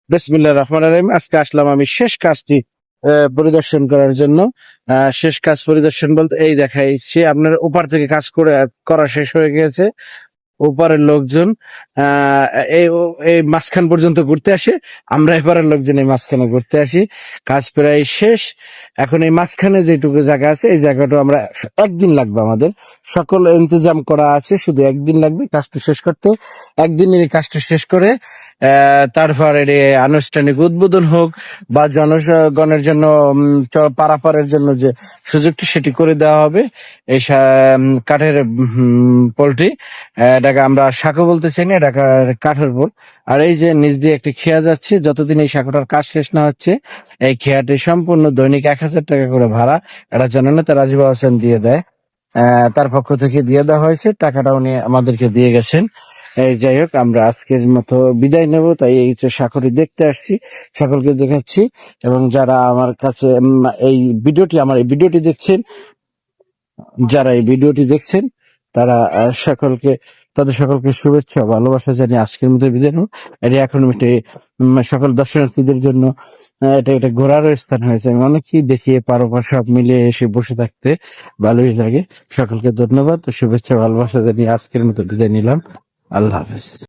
বিসমিল্লাহির রহমানির রহিম। আজকে আসলাম আমি শেষ কাজটি পরিদর্শন করার জন্য। শেষ কাজ পরিদর্শন বলতে এই দেখাইছি, আপনার ওপার থেকে কাজ করা শেষ হয়ে গেছে। ওপারের লোকজন আহ এই মাঝখান পর্যন্ত ঘুরতে আসে, আমরা এপারের লোকজন এই মাঝখানে ঘুরতে আসি। কাজ প্রায় শেষ। এখন এই মাঝখানে যেটুকু জায়গা আছে এই জায়গাটা আমরা একদিন লাগবে, আমাদের সকল ইন্তজাম করা আছে, শুধু একদিন লাগবে কাজটা শেষ করতে। একদিনের এই কাজটা শেষ করে তারপর এর আনুষ্ঠানিক উদ্বোধন হোক বা জনগণের জন্য পারাপারের জন্য যে সুযোগটি সেটি করে দেওয়া হবে। এই কাঠের পোলট্রি, এটাকে আমরা সাঁকো বলতে চাই না, এটাকে কাঠের পোল। আর এই যে নিচ দিয়ে একটি খেয়া যাচ্ছে, যতদিন এই সাঁকোটার কাজ শেষ না হচ্ছে এই খেয়াটি সম্পূর্ণ দৈনিক 1,000 টাকা করে ভাড়া এটা জননেতা রাজীব হোসেন দিয়ে দেয়। তার পক্ষ থেকে দিয়ে দেওয়া হয়েছে, টাকাটা উনি আমাদেরকে দিয়ে গেছেন। এই যাই হোক, আমরা আজকের মতো বিদায় নেব, তাই এই যে সাঁকোটি দেখতে আসছি, সকলকে দেখাচ্ছি। এবং যারা আমার কাছে আমার এই ভিডিওটি দেখছেন, যারা এই ভিডিওটি দেখছেন তারা তাদের সকলকে শুভেচ্ছা ও ভালোবাসা জানিয়ে আজকের মতো বিদায় নেব। এটি এখন একটি সকল দর্শনার্থীদের জন্য এটা একটা ঘোরারও স্থান হয়েছে। আমি অনেককেই দেখিয়ে পারোপার সব মিলিয়ে এসে বসে থাকতে ভালোই লাগে। সকলকে ধন্যবাদ ও শুভেচ্ছা ভালোবাসা জানিয়ে আজকের মতো বিদায় নিলাম। আল্লাহ হাফেজ।